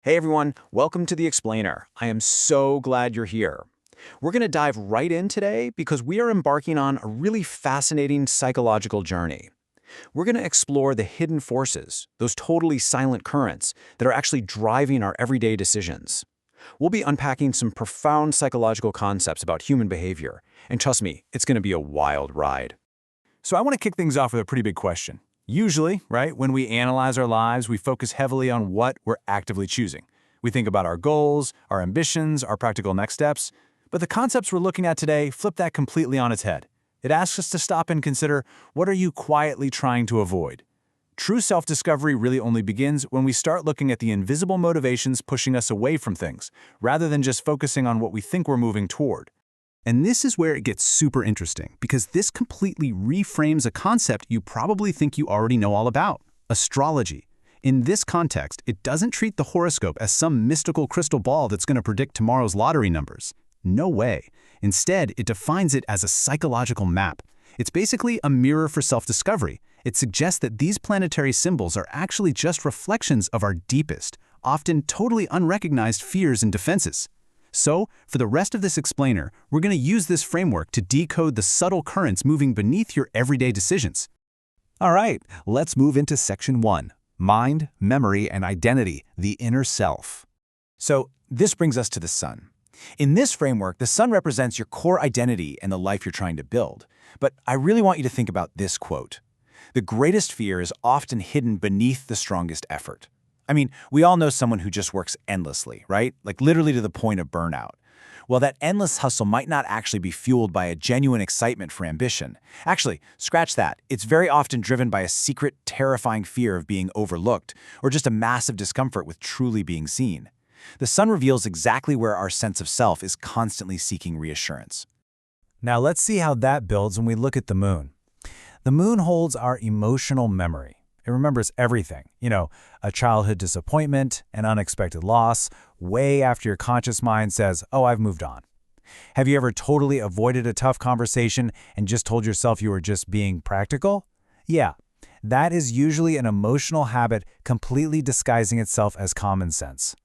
Hey everyone, welcome to The Explainer. I am so glad you're here. We're going to dive right in today because we are embarking on a really fascinating psychological journey. We're going to explore the hidden forces, those totally silent currents that are actually driving our everyday decisions. We'll be unpacking some profound psychological concepts about human behavior, and trust me, it's going to be a wild ride. So I want to kick things off with a pretty big question. Usually, right, when we analyze our lives, we focus heavily on what we're actively choosing. We think about our goals, our ambitions, our practical next steps. But the concepts we're looking at today flip that completely on its head. It asks us to stop and consider, what are you quietly trying to avoid? True self-discovery really only begins when we start looking at the invisible motivations pushing us away from things, rather than just focusing on what we think we're moving toward. And this is where it gets super interesting, because this completely reframes a concept you probably think you already know all about: astrology. In this context, it doesn't treat the horoscope as some mystical crystal ball that's going to predict tomorrow's lottery numbers. No way. Instead, it defines it as a psychological map. It's basically a mirror for self-discovery. It suggests that these planetary symbols are actually just reflections of our deepest, often totally unrecognized fears and defenses. So, for the rest of this explainer, we're going to use this framework to decode the subtle currents moving beneath your everyday decisions. All right, let's move into Section 1, Mind, Memory, and Identity, the Inner Self. So this brings us to the sun. In this framework, the sun represents your core identity and the life you're trying to build. But I really want you to think about this quote. The greatest fear is often hidden beneath the strongest effort. I mean, we all know someone who just works endlessly, right? Like literally to the point of burnout. Well, that endless hustle might not actually be fueled by a genuine excitement for ambition. Actually, scratch that. It's very often driven by a secret, terrifying fear of being overlooked, or just a massive discomfort with truly being seen. The sun reveals exactly where our sense of self is constantly seeking reassurance. Now let's see how that builds when we look at the moon. The moon holds our emotional memory. It remembers everything. A childhood disappointment, an unexpected loss, way after your conscious mind says, oh, I've moved on. Have you ever totally avoided a tough conversation and just told yourself you were just being practical? Yeah, that is usually an emotional habit completely disguising itself as common sense.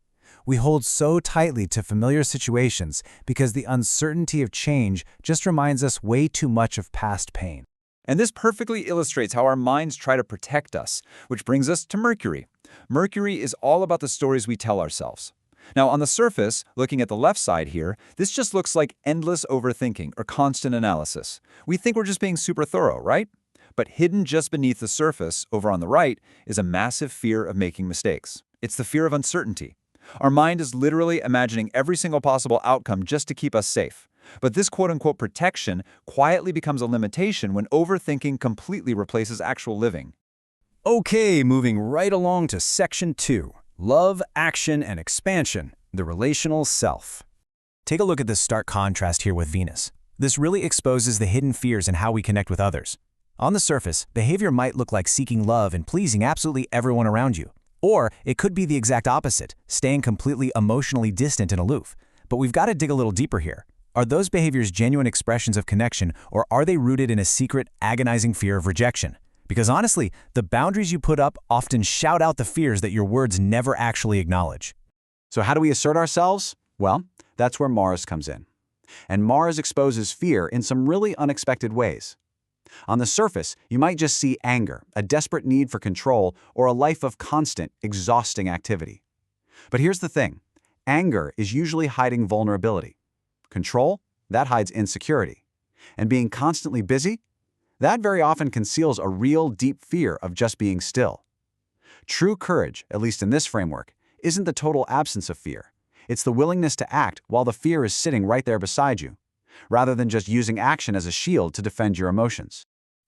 We hold so tightly to familiar situations because the uncertainty of change just reminds us way too much of past pain. And this perfectly illustrates how our minds try to protect us, which brings us to Mercury. Mercury is all about the stories we tell ourselves. Now, on the surface, looking at the left side here, this just looks like endless overthinking or constant analysis. We think we're just being super thorough, right? But hidden just beneath the surface, over on the right, is a massive fear of making mistakes. It's the fear of uncertainty. Our mind is literally imagining every single possible outcome just to keep us safe. But this quote-unquote protection quietly becomes a limitation when overthinking completely replaces actual living. Okay, moving right along to Section 2, Love, Action, and Expansion, the Relational Self. Take a look at this stark contrast here with Venus. This really exposes the hidden fears and how we connect with others. On the surface, behavior might look like seeking love and pleasing absolutely everyone around you. Or it could be the exact opposite, staying completely emotionally distant and aloof. But we've got to dig a little deeper here. Are those behaviors genuine expressions of connection, or are they rooted in a secret, agonizing fear of rejection? Because honestly, the boundaries you put up often shout out the fears that your words never actually acknowledge. So how do we assert ourselves? Well, that's where Mars comes in. And Mars exposes fear in some really unexpected ways. On the surface, you might just see anger, a desperate need for control, or a life of constant, exhausting activity. But here's the thing. Anger is usually hiding vulnerability. Control, that hides insecurity. And being constantly busy, that very often conceals a real deep fear of just being still. True courage, at least in this framework, isn't the total absence of fear. It's the willingness to act while the fear is sitting right there beside you, rather than just using action as a shield to defend your emotions.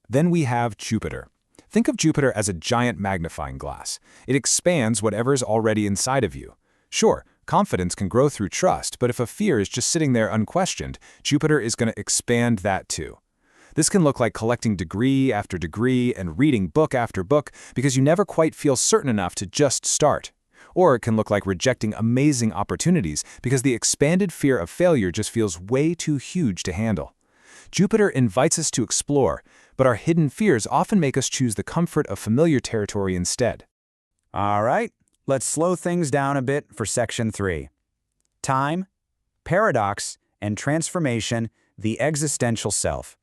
Then we have Jupiter. Think of Jupiter as a giant magnifying glass. It expands whatever's already inside of you. Sure, confidence can grow through trust, but if a fear is just sitting there unquestioned, Jupiter is going to expand that too. This can look like collecting degree after degree and reading book after book because you never quite feel certain enough to just start. Or it can look like rejecting amazing opportunities because the expanded fear of failure just feels way too huge to handle. Jupiter invites us to explore, but our hidden fears often make us choose the comfort of familiar territory instead. All right, Let's slow things down a bit for Section 3. Time, paradox, and transformation, the existential self.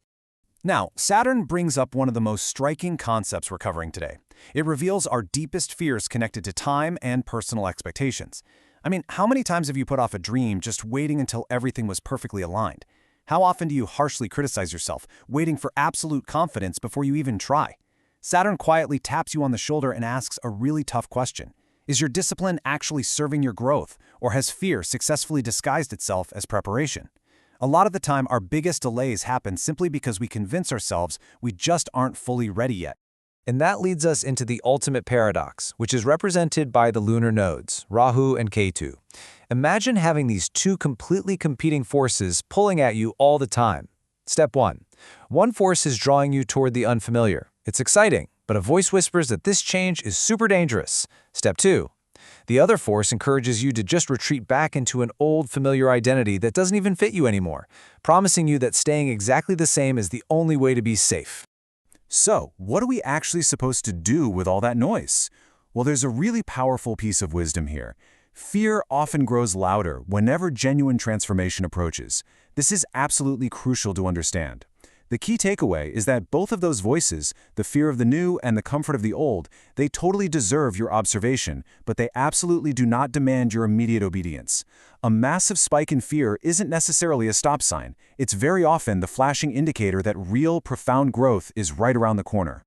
Now, Saturn brings up one of the most striking concepts we're covering today. It reveals our deepest fears connected to time and personal expectations. I mean, how many times have you put off a dream just waiting until everything was perfectly aligned? How often do you harshly criticize yourself, waiting for absolute confidence before you even try? Saturn quietly taps you on the shoulder and asks a really tough question. Is your discipline actually serving your growth, or has fear successfully disguised itself as preparation? A lot of the time, our biggest delays happen simply because we convince ourselves we just aren't fully ready yet. And that leads us into the ultimate paradox, which is represented by the lunar nodes, Rahu and Ketu. Imagine having these two completely competing forces pulling at you all the time. Step 1. One force is drawing you toward the unfamiliar. It's exciting, but a voice whispers that this change is super dangerous. Step 2. The other force encourages you to just retreat back into an old familiar identity that doesn't even fit you anymore, promising you that staying exactly the same is the only way to be safe. So, what are we actually supposed to do with all that noise? Well, there's a really powerful piece of wisdom here. Fear often grows louder whenever genuine transformation approaches. This is absolutely crucial to understand. The key takeaway is that both of those voices, the fear of the new and the comfort of the old, they totally deserve your observation, but they absolutely do not demand your immediate obedience. A massive spike in fear isn't necessarily a stop sign. It's very often the flashing indicator that real, profound growth is right around the corner.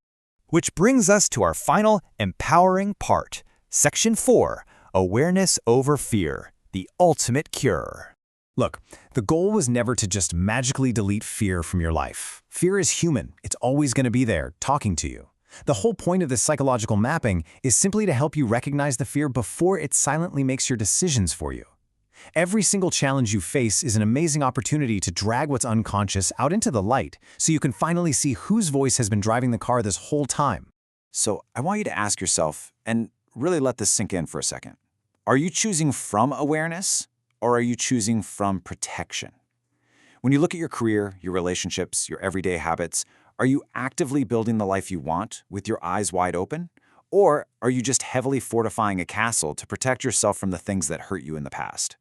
Which brings us to our final empowering part. Section 4, Awareness over Fear, the ultimate cure. Look, the goal was never to just magically delete fear from your life. Fear is human. It's always going to be there, talking to you. The whole point of this psychological mapping is simply to help you recognize the fear before it silently makes your decisions for you. Every single challenge you face is an amazing opportunity to drag what's unconscious out into the light so you can finally see whose voice has been driving the car this whole time. So I want you to ask yourself, and really let this sink in for a second. Are you choosing from awareness, or are you choosing from protection? When you look at your career, your relationships, your everyday habits, are you actively building the life you want with your eyes wide open? Or are you just heavily fortifying a castle to protect yourself from the things that hurt you in the past?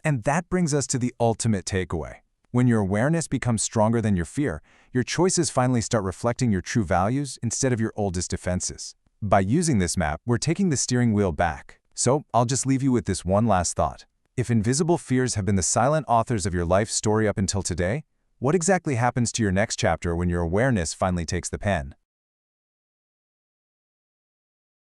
And that brings us to the ultimate takeaway. When your awareness becomes stronger than your fear, your choices finally start reflecting your true values instead of your oldest defenses. By using this map, we're taking the steering wheel back. So I'll just leave you with this one last thought. If invisible fears have been the silent authors of your life story up until today, what exactly happens to your next chapter when your awareness finally takes the pen?